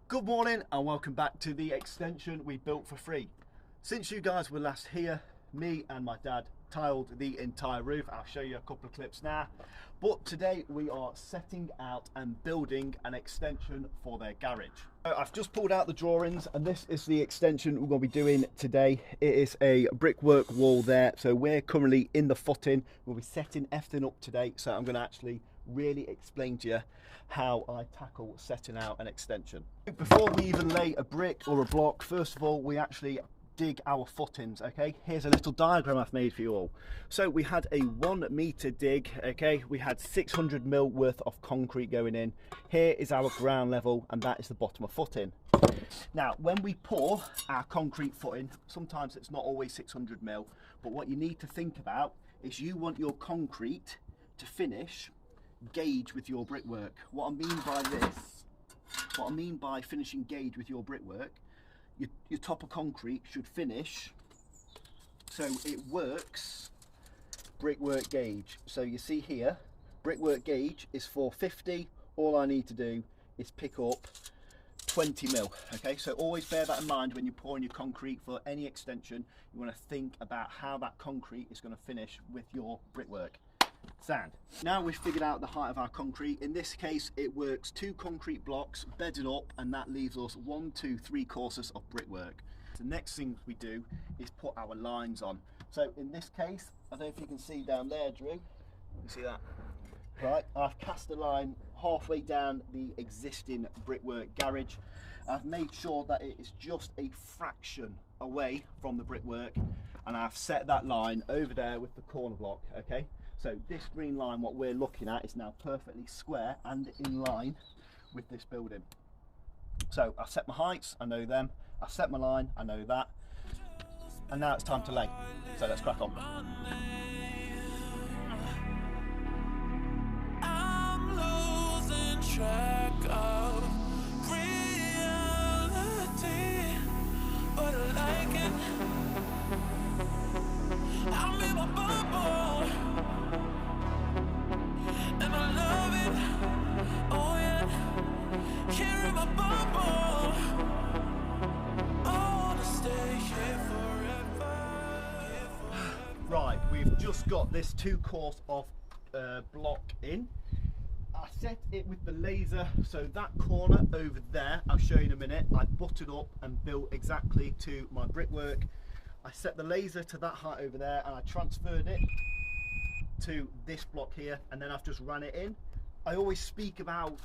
Good morning and welcome back to the extension we built for free. Since you guys were last here, me and my dad tiled the entire roof. I'll show you a couple of clips now. But today we are setting out and building an extension for their garage. So I've just pulled out the drawings and this is the extension we're going to be doing today. It is a brickwork wall there. So we're currently in the footing. We'll be setting everything up today. So I'm going to actually really explain to you how I tackle setting out an extension. Before we even lay a brick or a block, first of all, we actually dig our footings. Okay, here's a little diagram I've made for you all. So we had a 1 meter dig. Okay, we had 600 mil worth of concrete going in. Here is our ground level and that is the bottom of footing. Now when we pour our concrete footing, sometimes it's not always 600 mil, but what you need to think about is you want your concrete to finish gauge with your brickwork. What I mean by this, what I mean by finishing gauge with your brickwork, your top of concrete should finish so it works brickwork gauge. So you see here, brickwork gauge is 450. All I need to do is pick up 20 mil. Okay, so always bear that in mind when you're pouring your concrete for any extension. You want to think about how that concrete is going to finish with your brickwork. Sound. Now we've figured out the height of our concrete. In this case it works 2 concrete blocks bedded up and that leaves us 1, 2, 3 courses of brickwork. The next thing we do is put our lines on. So in this case, I don't know if you can see down there, Drew, you see that? Right, I've cast a line halfway down the existing brickwork garage. I've made sure that it is just a fraction away from the brickwork and I've set that line over there with the corner block. Okay, so this green line, what we're looking at, is now perfectly square and in line with this building. So I've set my heights, I know them, I've set my line, I know that, and now it's time to lay. So let's crack on. I'm losing track of reality, but I like it. I'm in my bubble, and I love it. Oh yeah, here in my bubble. I wanna stay here forever. Right, we've just got this 2 course of block in. I set it with the laser, so that corner over there, I'll show you in a minute, I butted up and built exactly to my brickwork. I set the laser to that height over there and I transferred it to this block here and then I've just ran it in. I always speak about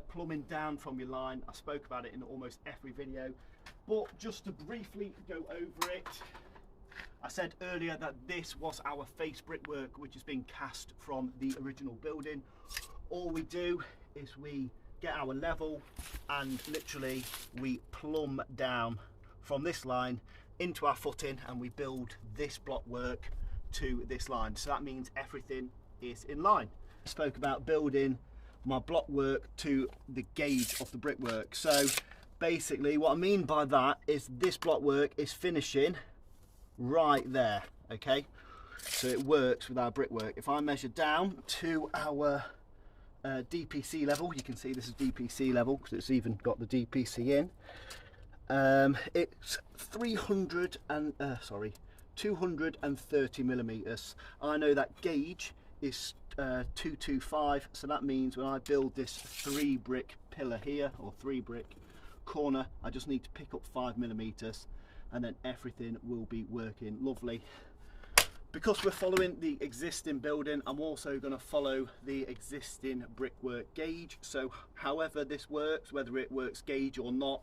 plumbing down from your line. I spoke about it in almost every video, but just to briefly go over it, I said earlier that this was our face brickwork which has been cast from the original building. All we do is we get our level and literally we plumb down from this line into our footing and we build this block work to this line. So that means everything is in line. I spoke about building my block work to the gauge of the brickwork. So basically what I mean by that is this block work is finishing right there. Okay, so it works with our brickwork. If I measure down to our DPC level, you can see this is DPC level because it's even got the DPC in. It's 230 millimeters. I know that gauge is 225, so that means when I build this 3 brick pillar here or 3 brick corner, I just need to pick up 5 millimeters and then everything will be working lovely. Because we're following the existing building, I'm also going to follow the existing brickwork gauge. So however this works, whether it works gauge or not,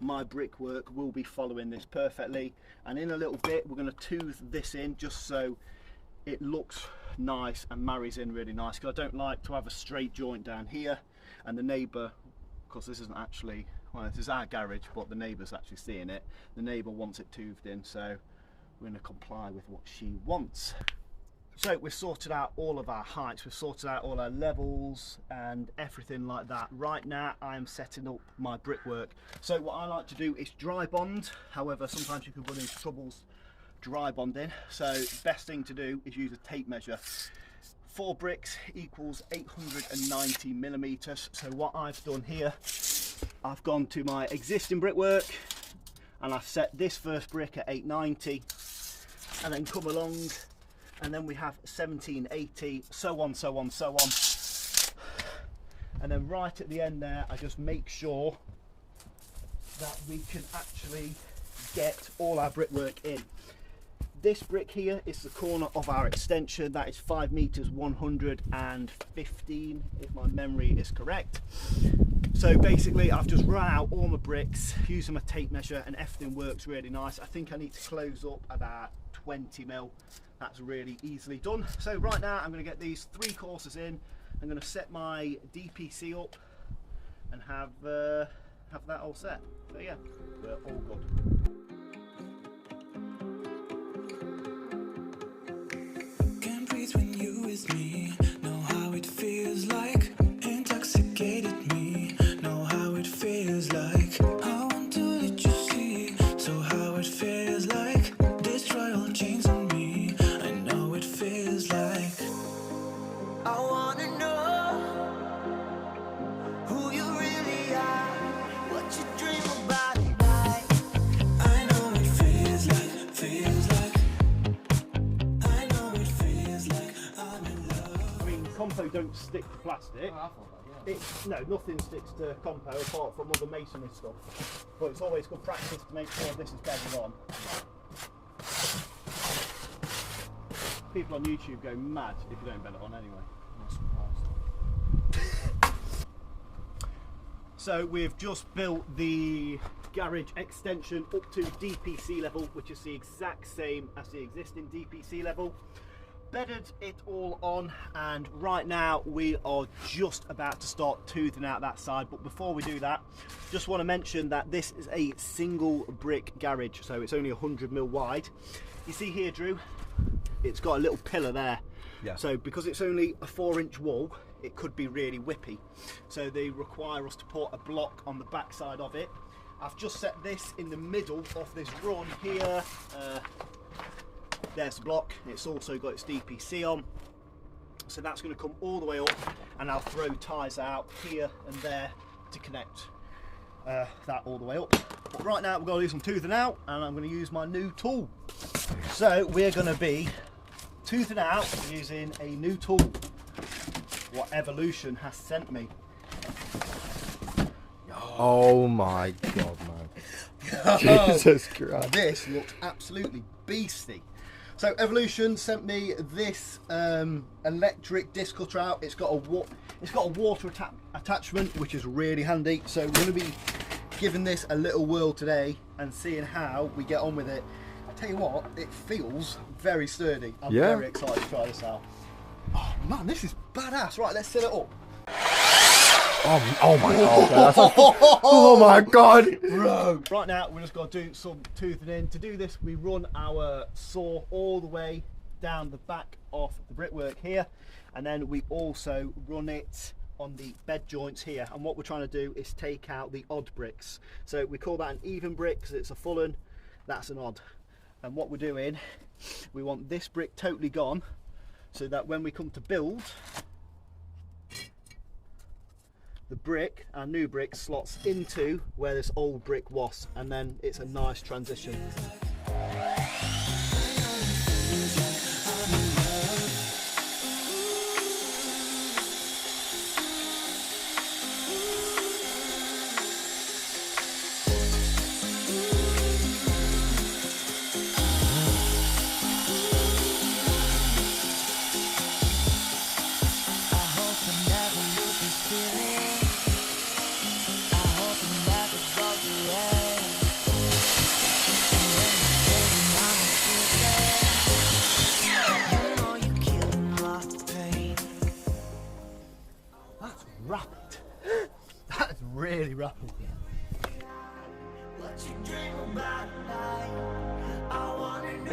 my brickwork will be following this perfectly. And in a little bit we're going to tooth this in just so it looks nice and marries in really nice, because I don't like to have a straight joint down here and the neighbour, because this isn't actually, well, this is our garage but the neighbour's actually seeing it, the neighbour wants it toothed in, so we're going to comply with what she wants. So we've sorted out all of our heights, we've sorted out all our levels and everything like that. Right now I am setting up my brickwork. So what I like to do is dry bond. However, sometimes you can run into troubles dry bonding. So best thing to do is use a tape measure. 4 bricks equals 890 millimeters. So what I've done here I've gone to my existing brickwork and I've set this first brick at 890 and then come along and then we have 1780, so on, so on, so on. And then right at the end there, I just make sure that we can actually get all our brickwork in. This brick here is the corner of our extension. That is 5 meters 115, if my memory is correct. So basically I've just run out all my bricks using my tape measure and everything works really nice. I think I need to close up about 20 mil. That's really easily done. So right now I'm going to get these 3 courses in. I'm going to set my DPC up and have that all set. So yeah, we're all good. When you with me, know how it feels like. Intoxicated me, know how it feels like. I want to let you see, so how it feels like. Destroy all chains on me, I know it feels like. I wanna know who you really are, what you dream about at night. I know it feels like, feels like. Compo don't stick to plastic. Oh, I thought that, yeah. No, nothing sticks to compo apart from other masonry stuff. But it's always good practice to make sure this is bedded on. People on YouTube go mad if you don't bed it on anyway. I'm not surprised. So we've just built the garage extension up to DPC level, which is the exact same as the existing DPC level. Bedded it all on, and right now we are just about to start toothing out that side. But before we do that, just want to mention that this is a single brick garage, so it's only 100 mil wide. You see here, Drew, it's got a little pillar there. Yeah. So because it's only a 4-inch wall, it could be really whippy. So they require us to put a block on the back side of it. I've just set this in the middle of this run here. There's the block. It's also got its DPC on, so that's going to come all the way up, and I'll throw ties out here and there to connect that all the way up. But right now we're going to do some toothing out, and I'm going to use my new tool. So we're going to be toothing out using a new tool what Evolution has sent me. Oh my god, man. Jesus Christ. This looks absolutely beastie. So Evolution sent me this electric disc cutter out. It's got a water attachment, which is really handy. So we're going to be giving this a little whirl today and seeing how we get on with it. I tell you what, it feels very sturdy. I'm very excited to try this out. Oh man, this is badass. Right, let's set it up. Oh my god. Oh my god. Bro. Right now we're just going to do some toothing in. To do this, we run our saw all the way down the back of the brickwork here, and then we also run it on the bed joints here. And what we're trying to do is take out the odd bricks. So we call that an even brick because it's a full un. That's an odd. And what we're doing, we want this brick totally gone, so that when we come to build, the brick, our new brick, slots into where this old brick was, and then it's a nice transition. Rapid. That is really rapid.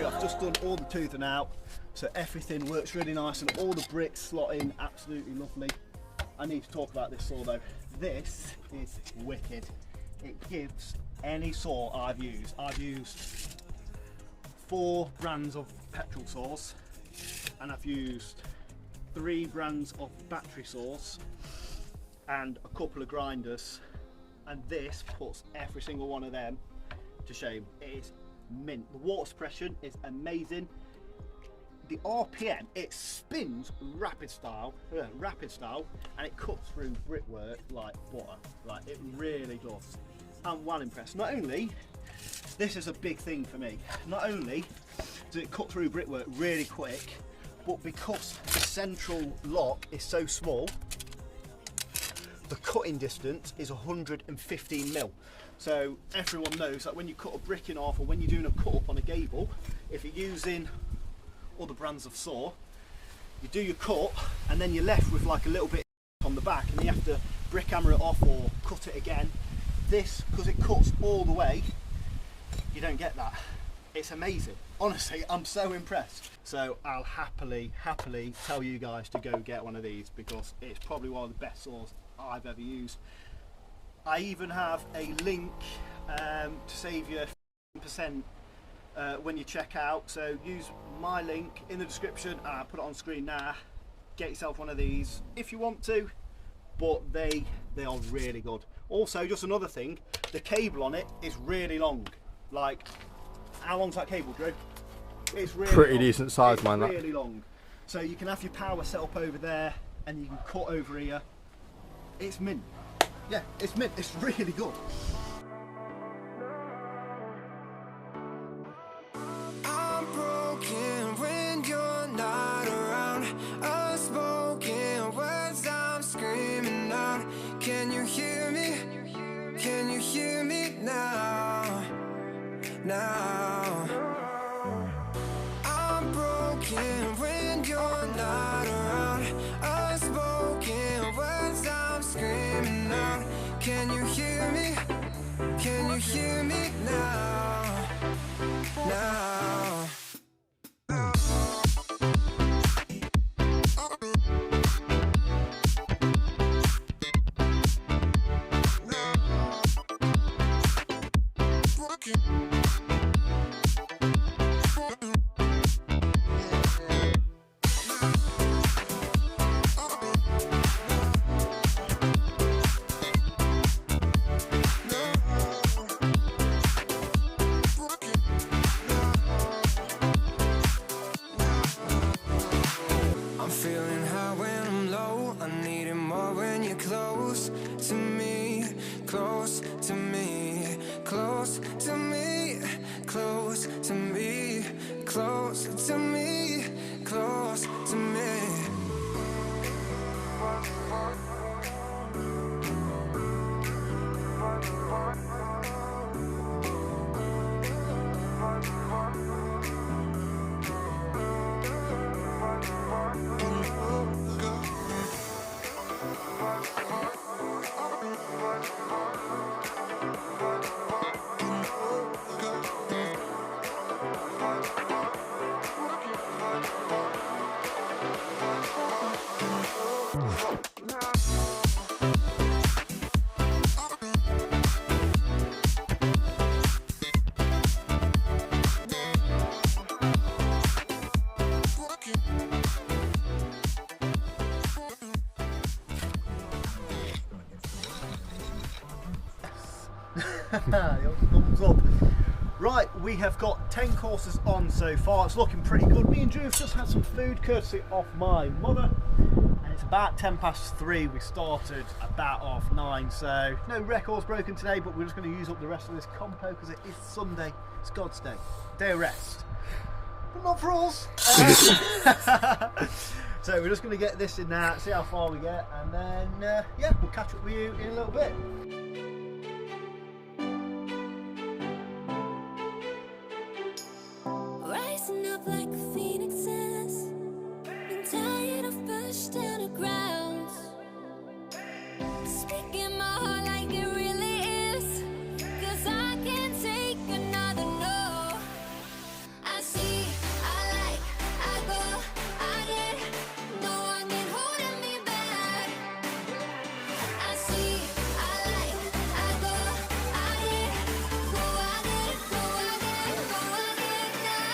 I've just done all the toothing out, so everything works really nice and all the bricks slot in absolutely lovely. I need to talk about this saw though. This is wicked. It gives any saw I've used. I've used 4 brands of petrol saws, and I've used 3 brands of battery saws, and a couple of grinders, and this puts every single one of them to shame. It is mint. The water suppression is amazing. The RPM, it spins rapid style, and it cuts through brickwork like butter. Like, it really does. I'm well impressed. Not only, this is a big thing for me, not only does it cut through brickwork really quick, but because the central lock is so small, the cutting distance is 115 mil. So everyone knows that when you cut a brick in half, or when you're doing a cut up on a gable, if you're using other brands of saw, you do your cut and then you're left with like a little bit on the back, and you have to brick hammer it off or cut it again. This, because it cuts all the way, you don't get that. It's amazing. Honestly, I'm so impressed. So I'll happily tell you guys to go get one of these, because it's probably one of the best saws I've ever used. I even have a link to save you 15% when you check out. So use my link in the description. I'll put it on screen now. Get yourself one of these if you want to, but they are really good. Also, just another thing, the cable on it is really long. Like, how long's that cable, Drew? It's really pretty long. decent size, it's man. Really long. So you can have your power set up over there, and you can cut over here. It's mint. Yeah, it's mint. It's really good. I'm broken when you're not around. Unspoken words I'm screaming out. Can you hear me? Can you hear me now? Now I'm broken when you're not around. Unspoken words I'm screaming out. Can you hear me? Can you hear me now? Now. I'm feeling high when I'm low. I need it more when you're close to me, close to me, close to me, close to me, close to me, close to me. Thumbs up. Right, we have got 10 courses on so far. It's looking pretty good. Me and Drew have just had some food courtesy off my mother, and it's about 3:10. We started about 9:30, so no records broken today, but we're just going to use up the rest of this compo because it is Sunday. It's God's day of rest, but not for us. So we're just going to get this in now, see how far we get, and then yeah, we'll catch up with you in a little bit. Rising up like phoenixes, been tired of pushed down the ground. Speaking my heart like it really is, 'cause I can't take another no. I see, I like, I go, I get, no one can hold me back. I see, I like, I go, I get, go, I get, go, I get, go, I get now.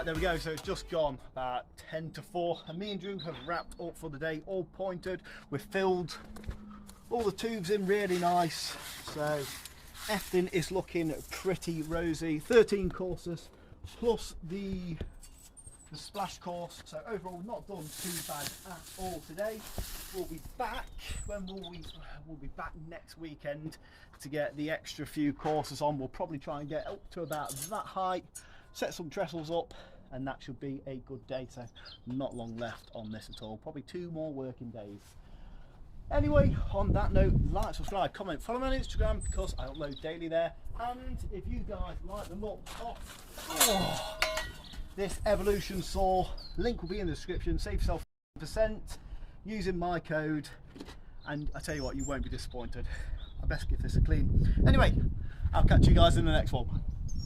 Right, there we go. So it's just gone about 10 to 4, and me and Drew have wrapped up for the day, all pointed. We've filled all the tubes in really nice. So everything is looking pretty rosy. 13 courses plus the splash course. So overall, not done too bad at all today. We'll be back. When will we? We'll be back next weekend to get the extra few courses on. We'll probably try and get up to about that height, set some trestles up, and that should be a good day. So not long left on this at all. Probably 2 more working days. Anyway, on that note, like, subscribe, comment, follow me on Instagram because I upload daily there. And if you guys like the look of this Evolution saw, link will be in the description. Save yourself 10% using my code, and I tell you what, you won't be disappointed. I best give this a clean. Anyway, I'll catch you guys in the next one.